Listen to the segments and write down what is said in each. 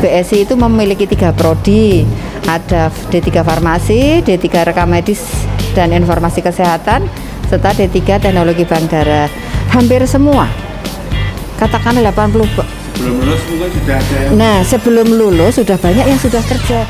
BSI itu memiliki 3 prodi, ada D3 Farmasi, D3 Rekam Medis dan Informasi Kesehatan, serta D3 Teknologi Bank Darah. Hampir semua, katakan 80. Sebelum lulus mungkin sudah ada. Nah, sebelum lulus sudah banyak yang sudah kerja.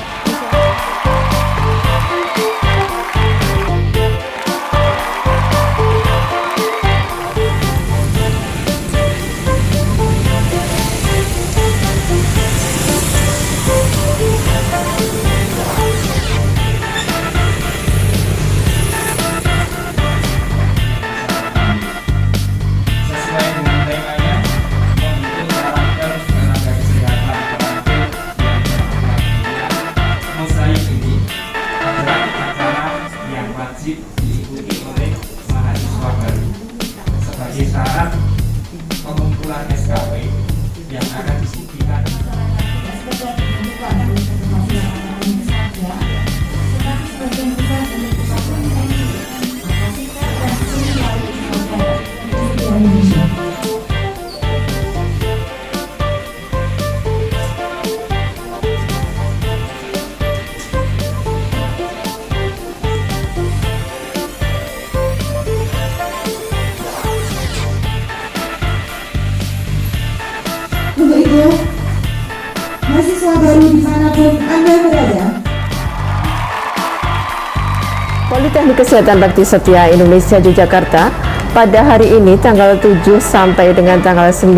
Diikuti oleh mahasiswa baru sebagai syarat pengumpulan SKP yang akan disediakan. Untuk itu, mahasiswa baru dimanapun Anda berada, Politeknik Kesehatan Bakti Setia Indonesia Yogyakarta pada hari ini tanggal 7 sampai dengan tanggal 9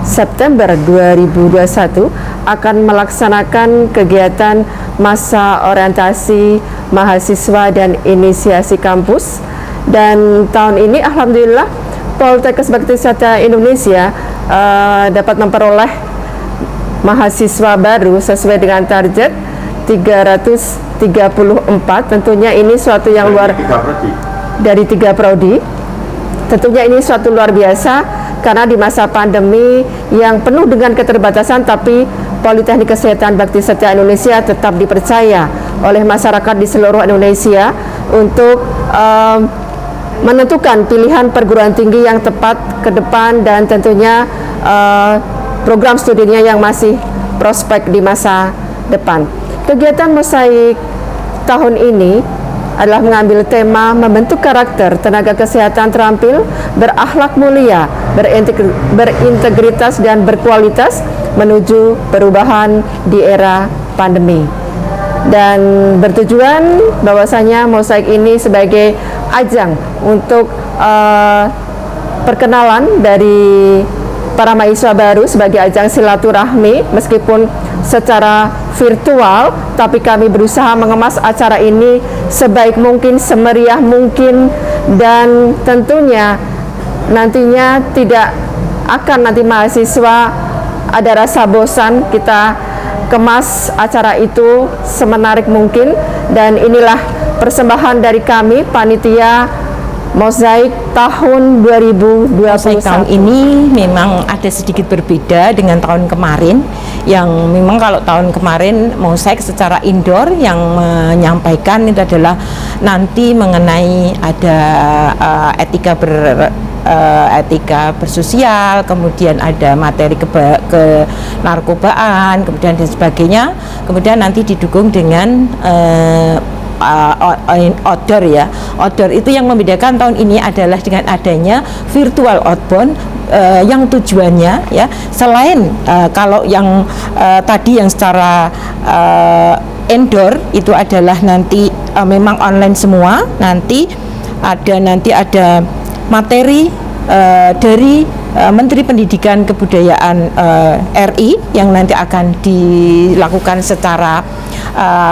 September 2021 akan melaksanakan kegiatan masa orientasi mahasiswa dan inisiasi kampus. Dan tahun ini alhamdulillah Politeknik Bakti Setia Indonesia dapat memperoleh mahasiswa baru sesuai dengan target 334. Tentunya ini suatu yang dari 3 prodi. Tentunya ini suatu luar biasa karena di masa pandemi yang penuh dengan keterbatasan, tapi Politeknik Kesehatan Bakti Setia Indonesia tetap dipercaya oleh masyarakat di seluruh Indonesia untuk menentukan pilihan perguruan tinggi yang tepat ke depan dan tentunya program studinya yang masih prospek di masa depan. Kegiatan mosaik tahun ini adalah mengambil tema membentuk karakter tenaga kesehatan terampil, berakhlak mulia, berintegritas dan berkualitas menuju perubahan di era pandemi. Dan bertujuan bahwasanya mosaik ini sebagai ajang untuk perkenalan dari para mahasiswa baru sebagai ajang silaturahmi meskipun secara virtual, tapi kami berusaha mengemas acara ini sebaik mungkin, semeriah mungkin, dan tentunya nantinya tidak akan nanti mahasiswa ada rasa bosan. Kita kemas acara itu semenarik mungkin, dan inilah persembahan dari kami panitia mosaik tahun 2021. Mosaik tahun ini memang ada sedikit berbeda dengan tahun kemarin, yang memang kalau tahun kemarin mosaik secara indoor yang menyampaikan itu adalah nanti mengenai ada etika bersosial, kemudian ada materi ke narkobaan, kemudian dan sebagainya. Kemudian nanti didukung dengan outdoor ya. Outdoor itu yang membedakan tahun ini adalah dengan adanya virtual outbound yang tujuannya ya selain kalau yang tadi yang secara indoor itu adalah nanti memang online semua, nanti ada materi dari Menteri Pendidikan Kebudayaan RI yang nanti akan dilakukan secara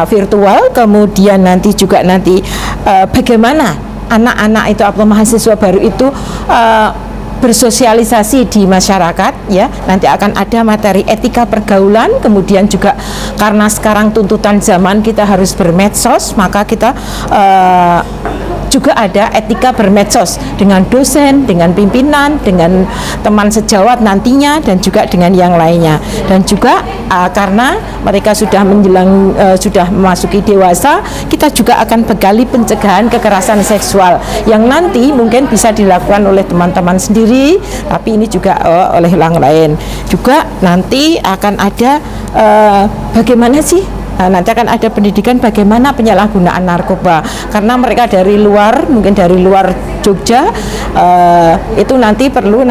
virtual. Kemudian nanti juga bagaimana anak-anak itu atau mahasiswa baru itu bersosialisasi di masyarakat ya. Nanti akan ada materi etika pergaulan, kemudian juga karena sekarang tuntutan zaman kita harus bermedsos, maka kita juga ada etika bermedsos dengan dosen, dengan pimpinan, dengan teman sejawat nantinya, dan juga dengan yang lainnya. Dan juga karena mereka sudah menjelang sudah memasuki dewasa, kita juga akan bekali pencegahan kekerasan seksual yang nanti mungkin bisa dilakukan oleh teman-teman sendiri, tapi ini juga oleh orang lain. Juga nanti akan ada bagaimana sih? Nanti akan ada pendidikan bagaimana penyalahgunaan narkoba, karena mereka dari luar, mungkin dari luar Jogja, itu nanti perlu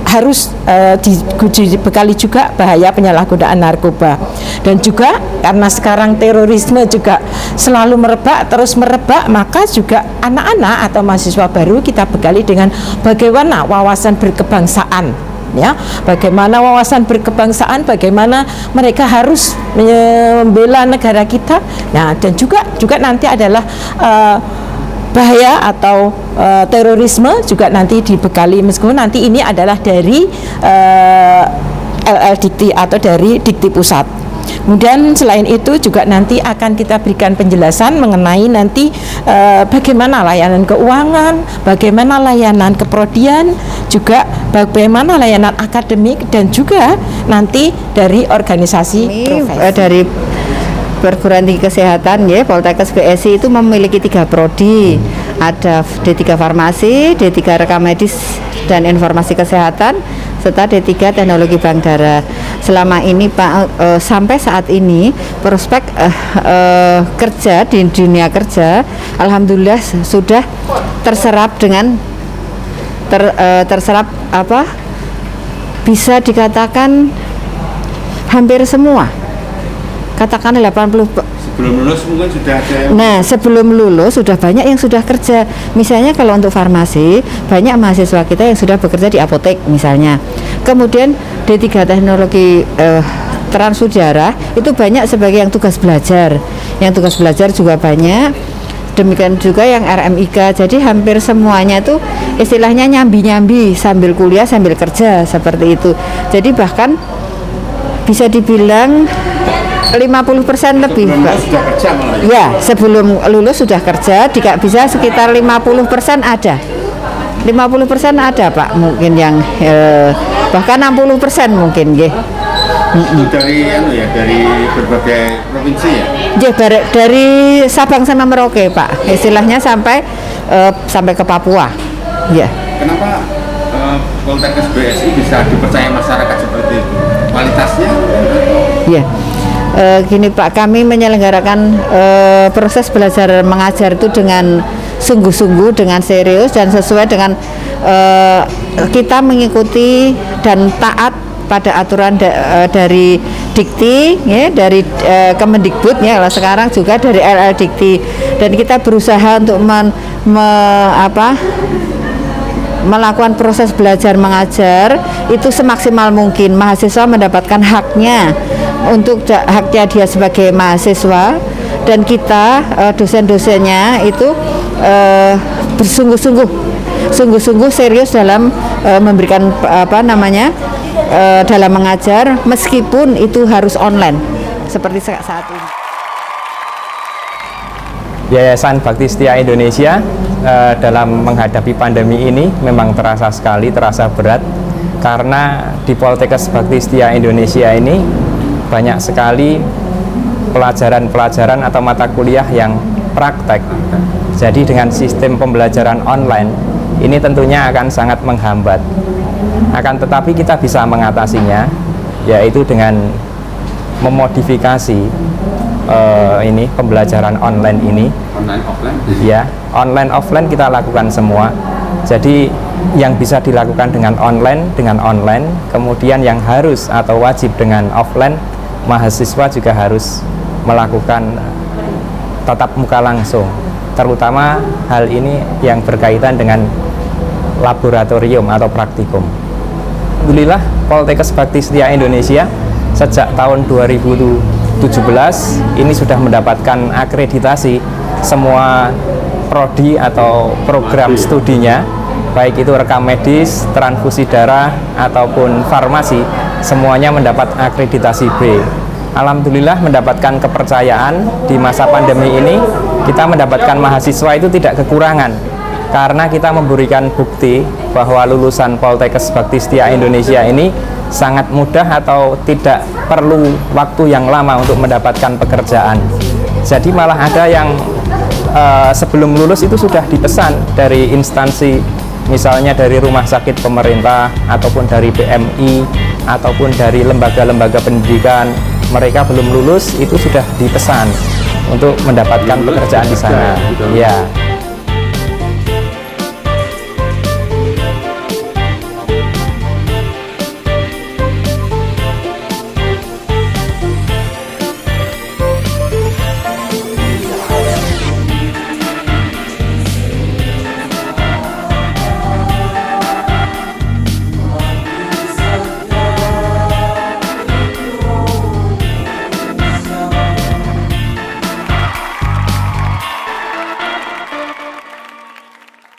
harus dibekali juga bahaya penyalahgunaan narkoba. Dan juga karena sekarang terorisme juga selalu merebak, terus merebak, maka juga anak-anak atau mahasiswa baru kita bekali dengan bagaimana wawasan berkebangsaan, ya, bagaimana wawasan berkebangsaan, bagaimana mereka harus membela negara kita. Nah, dan juga nanti adalah bahaya atau terorisme juga nanti dibekali, meskipun nanti ini adalah dari LL Dikti atau dari Dikti Pusat. Kemudian selain itu juga nanti akan kita berikan penjelasan mengenai nanti bagaimana layanan keuangan, bagaimana layanan keprodian, juga bagaimana layanan akademik, dan juga nanti dari organisasi profesi. Dari perguruan tinggi kesehatan, ya, Poltekkes BSI itu memiliki 3 prodi. Ada D3 Farmasi, D3 Rekam Medis dan Informasi Kesehatan, serta D3 Teknologi Bank Darah. Selama ini Pak, sampai saat ini prospek kerja di dunia kerja, alhamdulillah sudah terserap dengan terserap bisa dikatakan hampir semua. Katakan 80. Sebelum lulus mungkin sudah ada yang... Nah, sebelum lulus sudah banyak yang sudah kerja. Misalnya kalau untuk farmasi, banyak mahasiswa kita yang sudah bekerja di apotek misalnya. Kemudian D3 Teknologi Transfudarah itu banyak sebagai yang tugas belajar. Yang tugas belajar juga banyak. Demikian juga yang RMIK. Jadi hampir semuanya itu istilahnya nyambi-nyambi sambil kuliah sambil kerja, seperti itu. Jadi bahkan bisa dibilang 50% lebih, Pak. Sudah kerja malah. Ya, sebelum lulus sudah kerja, bisa sekitar 50% ada. 50% ada, Pak. Mungkin yang bahkan 60% mungkin, nggih. Itu dari dari berbagai provinsi ya. Ya, dari Sabang sama Merauke, Pak. Istilahnya sampai ke Papua. Ya. Kenapa Poltekkes BSI bisa dipercaya masyarakat seperti itu? Kualitasnya? Ya. Gini Pak, kami menyelenggarakan proses belajar mengajar itu dengan sungguh-sungguh, dengan serius dan sesuai dengan kita mengikuti dan taat pada aturan dari Dikti, ya, dari Kemendikbud, ya, kalau sekarang juga dari LL Dikti, dan kita berusaha untuk melakukan proses belajar mengajar itu semaksimal mungkin mahasiswa mendapatkan haknya untuk haknya dia sebagai mahasiswa, dan kita dosen-dosennya itu bersungguh-sungguh serius dalam memberikan dalam mengajar, meskipun itu harus online seperti saat ini. Yayasan Bakti Setia Indonesia dalam menghadapi pandemi ini memang terasa berat, karena di Poltekkes Bakti Setia Indonesia ini banyak sekali pelajaran-pelajaran atau mata kuliah yang praktek. Jadi dengan sistem pembelajaran online ini tentunya akan sangat menghambat. Akan tetapi kita bisa mengatasinya, yaitu dengan memodifikasi pembelajaran online ini. Online offline? Ya, online offline kita lakukan semua. Jadi yang bisa dilakukan dengan online, kemudian yang harus atau wajib dengan offline, mahasiswa juga harus melakukan tatap muka langsung, terutama hal ini yang berkaitan dengan laboratorium atau praktikum. Alhamdulillah, Poltekkes Bakti Setia Indonesia sejak tahun 2017 ini sudah mendapatkan akreditasi semua prodi atau program studinya, baik itu rekam medis, transfusi darah, ataupun farmasi, semuanya mendapat akreditasi B. alhamdulillah mendapatkan kepercayaan di masa pandemi ini. Kita mendapatkan mahasiswa itu tidak kekurangan karena kita memberikan bukti bahwa lulusan Poltekkes Bakti Setia Indonesia ini sangat mudah atau tidak perlu waktu yang lama untuk mendapatkan pekerjaan. Jadi malah ada yang sebelum lulus itu sudah dipesan dari instansi, misalnya dari rumah sakit pemerintah ataupun dari PMI ataupun dari lembaga-lembaga pendidikan. Mereka belum lulus itu sudah dipesan untuk mendapatkan pekerjaan di sana. Ya.